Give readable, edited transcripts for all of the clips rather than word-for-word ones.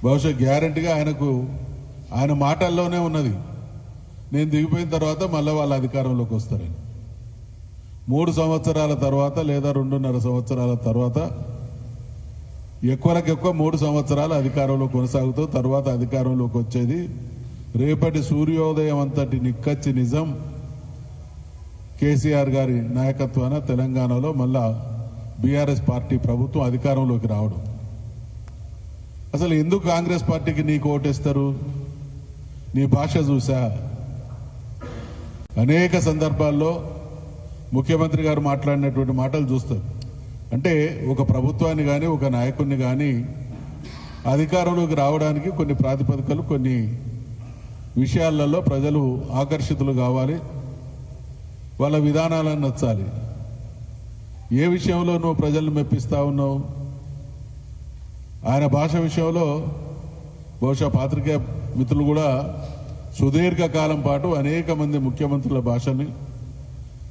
బహుశా గ్యారంటీగా ఆయన మాటల్లోనే ఉన్నది, నేను దిగిపోయిన తర్వాత మళ్ళీ వాళ్ళ అధికారంలోకి వస్తారని. 3 సంవత్సరాల తర్వాత లేదా 2.5 సంవత్సరాల తర్వాత ఎక్కువ 3 సంవత్సరాలు అధికారంలో కొనసాగుతూ తర్వాత అధికారంలోకి వచ్చేది రేపటి సూర్యోదయం అంతటి నిక్కచ్చి నిజం కేసీఆర్ గారి నాయకత్వాన తెలంగాణలో మళ్ళా బీఆర్ఎస్ పార్టీ ప్రభుత్వం అధికారంలోకి రావడం. అసలు ఎందుకు కాంగ్రెస్ పార్టీకి నీకు ఓటేస్తారు? నీ భాష చూసా? అనేక సందర్భాల్లో ముఖ్యమంత్రి గారు మాట్లాడినటువంటి మాటలు చూస్తారు. అంటే ఒక ప్రభుత్వాన్ని కానీ ఒక నాయకుడిని కానీ అధికారంలోకి రావడానికి కొన్ని ప్రాతిపదికలు, కొన్ని విషయాలలో ప్రజలు ఆకర్షితులు కావాలి, వాళ్ళ విధానాలను నచ్చాలి. ఏ విషయంలో నువ్వు ప్రజలను మెప్పిస్తా ఉన్నావు? ఆయన భాష విషయంలో బహుశా పాత్రికేయ మిత్రులు కూడా సుదీర్ఘకాలం పాటు అనేక మంది ముఖ్యమంత్రుల భాషని,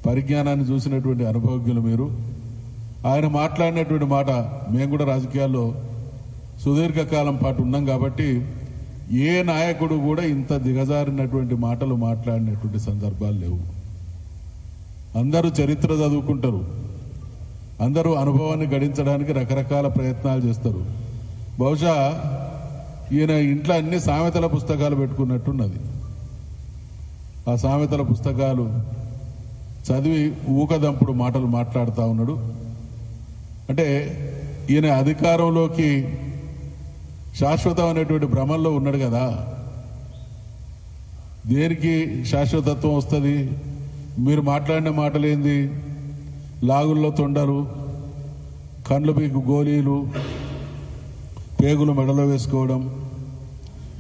పరిజ్ఞానాన్ని చూసినటువంటి అనుభవజ్ఞులు మీరు. ఆయన మాట్లాడినటువంటి మాట మేము కూడా రాజకీయాల్లో సుదీర్ఘకాలం పాటు ఉన్నాం కాబట్టి ఏ నాయకుడు కూడా ఇంత దిగజారినటువంటి మాటలు మాట్లాడినటువంటి సందర్భాలు లేవు. అందరూ చరిత్ర చదువుకుంటారు, అందరూ అనుభవాన్ని గడించడానికి రకరకాల ప్రయత్నాలు చేస్తారు. బహుశా ఈయన ఇంట్లో అన్ని సామెతల పుస్తకాలు పెట్టుకున్నట్టున్నది. ఆ సామెతల పుస్తకాలు చదివి ఊకదంపుడు మాటలు మాట్లాడుతూ ఉన్నాడు. అంటే ఈయన అధికారంలోకి శాశ్వతం అనేటువంటి భ్రమంలో ఉన్నాడు కదా. దేనికి శాశ్వతత్వం వస్తుంది? మీరు మాట్లాడిన మాటలేంది? లాగుల్లో తొండరు, కండ్లు పీకు గోళీలు, పేగులు మెడలో వేసుకోవడం,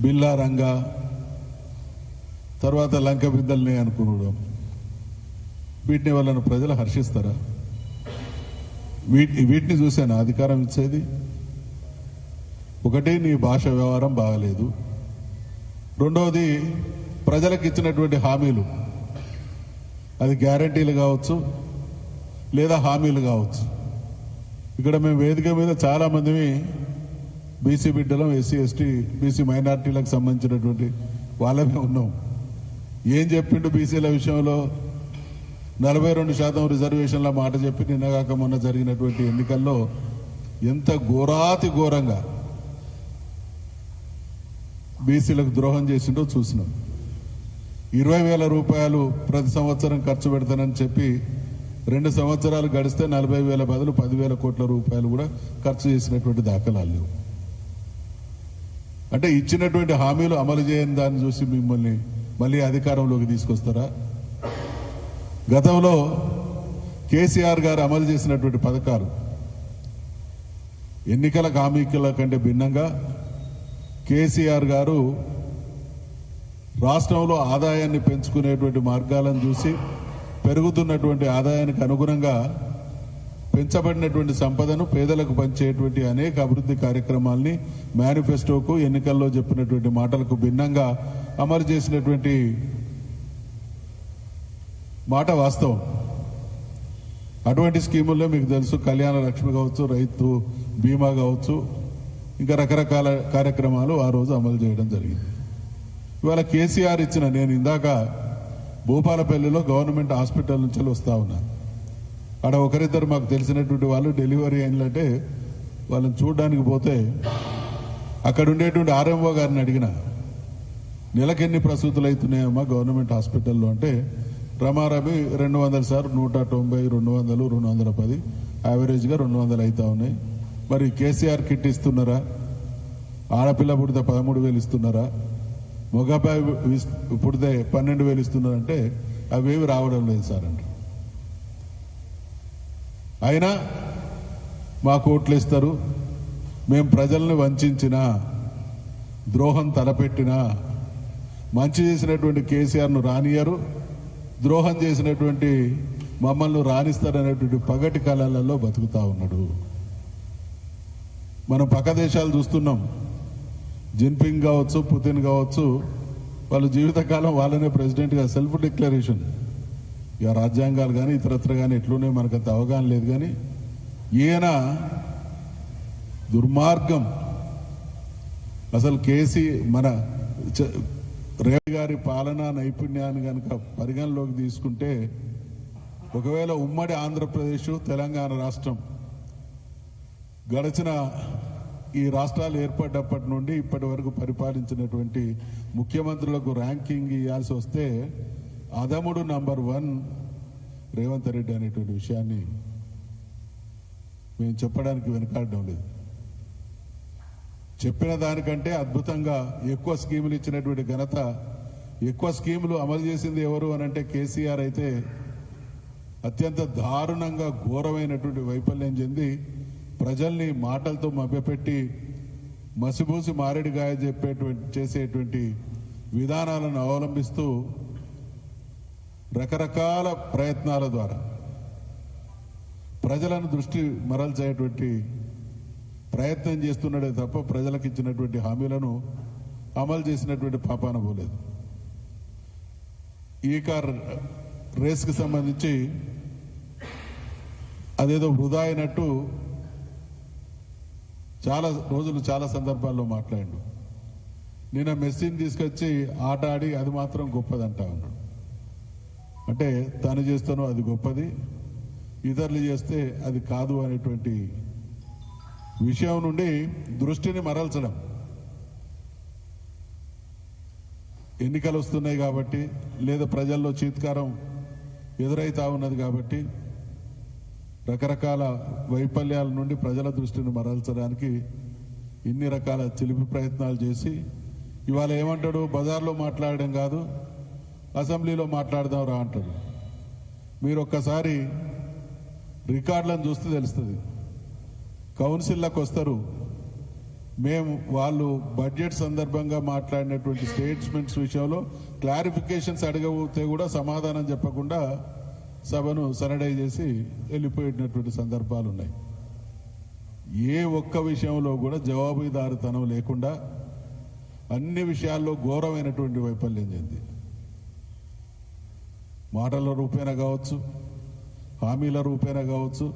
బిల్లా రంగా, తర్వాత లంక బిద్దల్ని అనుకోవడం, వీటిని వాళ్ళను ప్రజలు హర్షిస్తారా? వీటిని చూసాను అధికారం ఇచ్చేది. ఒకటి, నీ భాష వ్యవహారం బాగలేదు. రెండవది, ప్రజలకు ఇచ్చినటువంటి హామీలు, అది గ్యారంటీలు కావచ్చు లేదా హామీలు కావచ్చు. ఇక్కడ మేము వేదిక మీద చాలా మందిని బీసీ బిడ్డలం, ఎస్సీ ఎస్టీ బీసీ మైనార్టీలకు సంబంధించినటువంటి వాళ్ళమే ఉన్నాం. ఏం చెప్పిండు బీసీల విషయంలో? 42% రిజర్వేషన్ల మాట చెప్పి నిన్నగాక మొన్న జరిగినటువంటి ఎన్నికల్లో ఎంత ఘోరాతి ఘోరంగా బీసీలకు ద్రోహం చేసిండో చూసినాం. 20,000 రూపాయలు ప్రతి సంవత్సరం ఖర్చు పెడతానని చెప్పి 2 సంవత్సరాలు గడిస్తే 40,000 బదులు 10,000 కోట్ల రూపాయలు కూడా ఖర్చు చేసినటువంటి దాఖలాలు లేవు. అంటే ఇచ్చినటువంటి హామీలు అమలు చేయని దాన్ని చూసి మిమ్మల్ని మళ్ళీ అధికారంలోకి తీసుకొస్తారా? గతంలో కేసీఆర్ గారు అమలు చేసినటువంటి పథకాలు ఎన్నికల హామీల కంటే భిన్నంగా కేసీఆర్ గారు రాష్ట్రంలో ఆదాయాన్ని పెంచుకునేటువంటి మార్గాలను చూసి పెరుగుతున్నటువంటి ఆదాయానికి అనుగుణంగా పెంచబడినటువంటి సంపదను పేదలకు పంచేటువంటి అనేక అభివృద్ధి కార్యక్రమాల్ని మేనిఫెస్టోకు, ఎన్నికల్లో చెప్పినటువంటి మాటలకు భిన్నంగా అమలు చేసినటువంటి మాట వాస్తవం. అటువంటి స్కీముల్లో మీకు తెలుసు, కళ్యాణ లక్ష్మి కావచ్చు, రైతు బీమా కావచ్చు, ఇంకా రకరకాల కార్యక్రమాలు ఆ రోజు అమలు చేయడం జరిగింది. ఇవాళ కేసీఆర్ ఇచ్చిన, నేను ఇందాక భూపాలపల్లిలో గవర్నమెంట్ హాస్పిటల్ నుంచి వస్తా ఉన్నా. ఆడ ఒకరిద్దరు మాకు తెలిసినటువంటి వాళ్ళు డెలివరీ అయినట్టే వాళ్ళని చూడడానికి పోతే అక్కడ ఉండేటువంటి ఆర్ఎంఓ గారిని అడిగిన, నెలకెన్ని ప్రసూతులు అవుతున్నాయమ్మా గవర్నమెంట్ హాస్పిటల్లో అంటే, రమారమి 200 సార్ 190, 200, 210, యావరేజ్గా 200 అవుతా ఉన్నాయి. మరి కేసీఆర్ కిట్ ఇస్తున్నారా? ఆడపిల్ల పుడితే 13,000 ఇస్తున్నారా? మగపాయి పుడితే 12,000 ఇస్తున్నారంటే అవేవి రావడం లేదు సార్ అంటారు. అయినా మాకు ఓట్లు ఇస్తారు, మేము ప్రజల్ని వంచినా, ద్రోహం తలపెట్టినా, మంచి చేసినటువంటి కేసీఆర్ను రానియరు, ద్రోహం చేసినటువంటి మమ్మల్ని రాణిస్తారనేటువంటి పగటి కళలలో బతుకుతా ఉన్నాడు. మనం పక్క దేశాలు చూస్తున్నాం, జిన్పింగ్ కావచ్చు, పుతిన్ కావచ్చు, వాళ్ళు జీవితకాలం వాళ్ళనే ప్రెసిడెంట్గా సెల్ఫ్ డిక్లరేషన్, ఇక రాజ్యాంగాలు కానీ ఇతరత్ర కానీ ఎట్లునే మనకంత అవగాహన లేదు. కానీ ఈయన దుర్మార్గం, అసలు మన రేవంత్ గారి పాలనా నైపుణ్యాన్ని కనుక పరిగణలోకి తీసుకుంటే ఒకవేళ ఉమ్మడి ఆంధ్రప్రదేశ్ తెలంగాణ రాష్ట్రం గడిచిన ఈ రాష్ట్రాలు ఏర్పడ్డప్పటి నుండి ఇప్పటి వరకు పరిపాలించినటువంటి ముఖ్యమంత్రులకు ర్యాంకింగ్ ఇవ్వాల్సి వస్తే అదముడు నంబర్ 1 రేవంత్ రెడ్డి అనేటువంటి విషయాన్ని మేము చెప్పడానికి వెనుకాడడం లేదు. చెప్పిన దానికంటే అద్భుతంగా ఎక్కువ స్కీములు ఇచ్చినటువంటి ఘనత, ఎక్కువ స్కీములు అమలు చేసింది ఎవరు అనంటే కేసీఆర్ అయితే అత్యంత దారుణంగా ఘోరమైనటువంటి వైఫల్యం చెంది ప్రజల్ని మాటలతో మభ్యపెట్టి మసిబూసి మారేడుగాయ చేసేటువంటి విధానాలను అవలంబిస్తూ రకరకాల ప్రయత్నాల ద్వారా ప్రజలను దృష్టి మరల్చేటువంటి ప్రయత్నం చేస్తున్నాడే తప్ప ప్రజలకు ఇచ్చినటువంటి హామీలను అమలు చేసినటువంటి పాపాన పోలేదు. ఈ కార్ రేస్కి సంబంధించి అదేదో వృధా అయినట్టు చాలా రోజులు చాలా సందర్భాల్లో మాట్లాడు. నిన్న మెస్సీని తీసుకొచ్చి ఆట ఆడి అది మాత్రం గొప్పదంటా ఉన్నాడు. అంటే తను చేస్తానో అది గొప్పది, ఇతరులు చేస్తే అది కాదు అనేటువంటి విషయం నుండి దృష్టిని మరల్చడం. ఎన్నికలు వస్తున్నాయి కాబట్టి, లేదా ప్రజల్లో చీత్కారం ఎదురైతా ఉన్నది కాబట్టి రకరకాల వైఫల్యాల నుండి ప్రజల దృష్టిని మరల్చడానికి ఇన్ని రకాల చిలిపి ప్రయత్నాలు చేసి ఇవాళ ఏమంటాడు, బజార్లో మాట్లాడడం కాదు అసెంబ్లీలో మాట్లాడదాం రా అంటాడు. మీరు ఒక్కసారి రికార్డులను చూస్తే తెలుస్తుంది. కౌన్సిల్లకు వస్తారు, మేము వాళ్ళు బడ్జెట్ సందర్భంగా మాట్లాడినటువంటి స్టేట్మెంట్స్ విషయంలో క్లారిఫికేషన్స్ అడగబోతే కూడా సమాధానం చెప్పకుండా సభను సరడై చేసి వెళ్ళిపోయినటువంటి సందర్భాలు ఉన్నాయి. ఏ ఒక్క విషయంలో కూడా జవాబుదారితనం లేకుండా అన్ని విషయాల్లో ఘోరమైనటువంటి వైఫల్యం చెంది మాటల రూపేణ కావచ్చు, హామీల రూపేణ కావచ్చు,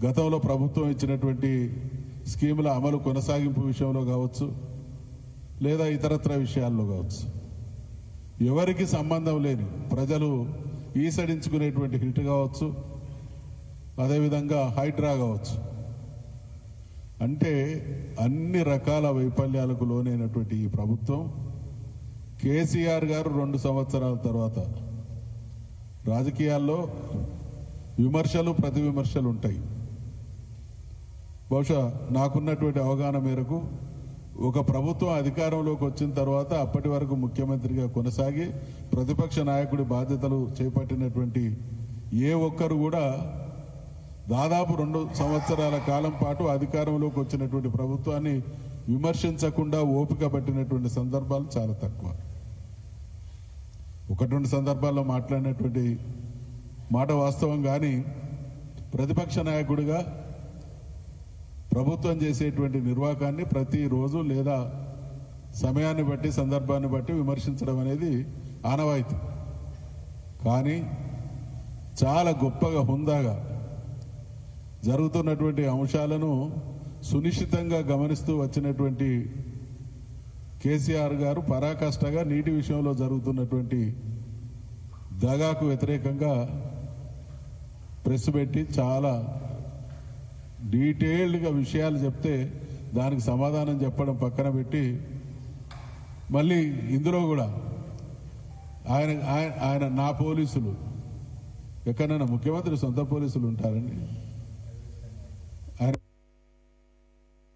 గతంలో ప్రభుత్వం ఇచ్చినటువంటి స్కీముల అమలు కొనసాగింపు విషయంలో కావచ్చు, లేదా ఇతరత్ర విషయాల్లో కావచ్చు, ఎవరికి సంబంధం లేని ప్రజలు ఈసడించుకునేటువంటి హిట్ కావచ్చు, అదేవిధంగా హైడ్రా కావచ్చు, అంటే అన్ని రకాల వైఫల్యాలకు లోనైనటువంటి ఈ ప్రభుత్వం కేసీఆర్ గారు 2 సంవత్సరాల తర్వాత రాజకీయాల్లో విమర్శలు ప్రతి విమర్శలు ఉంటాయి. బహుశా నాకున్నటువంటి అవగాహన మేరకు ఒక ప్రభుత్వం అధికారంలోకి వచ్చిన తర్వాత అప్పటి వరకు ముఖ్యమంత్రిగా కొనసాగి ప్రతిపక్ష నాయకుడి బాధ్యతలు చేపట్టినటువంటి ఏ ఒక్కరు కూడా దాదాపు 2 సంవత్సరాల కాలం పాటు అధికారంలోకి వచ్చినటువంటి ప్రభుత్వాన్ని విమర్శించకుండా ఓపిక పట్టినటువంటి సందర్భాలు చాలా తక్కువ. 1-2 సందర్భాల్లో మాట్లాడినటువంటి మాట వాస్తవం. కానీ ప్రతిపక్ష నాయకుడిగా ప్రభుత్వం చేసేటువంటి నిర్వాకాన్ని ప్రతిరోజు లేదా సమయాన్ని బట్టి సందర్భాన్ని బట్టి విమర్శించడం అనేది ఆనవాయితీ. కానీ చాలా గొప్పగా హుందాగా జరుగుతున్నటువంటి అంశాలను సునిశ్చితంగా గమనిస్తూ వచ్చినటువంటి కేసీఆర్ గారు పరాకాష్ఠగా నీటి విషయంలో జరుగుతున్నటువంటి దగాకు వ్యతిరేకంగా ప్రెస్ పెట్టి చాలా డీటెయిల్డ్గా విషయాలు చెప్తే దానికి సమాధానం చెప్పడం పక్కన పెట్టి మళ్ళీ ఇందులో కూడా ఆయన నా పోలీసులు, ఎక్కడైనా ముఖ్యమంత్రి సొంత పోలీసులు ఉంటారండి?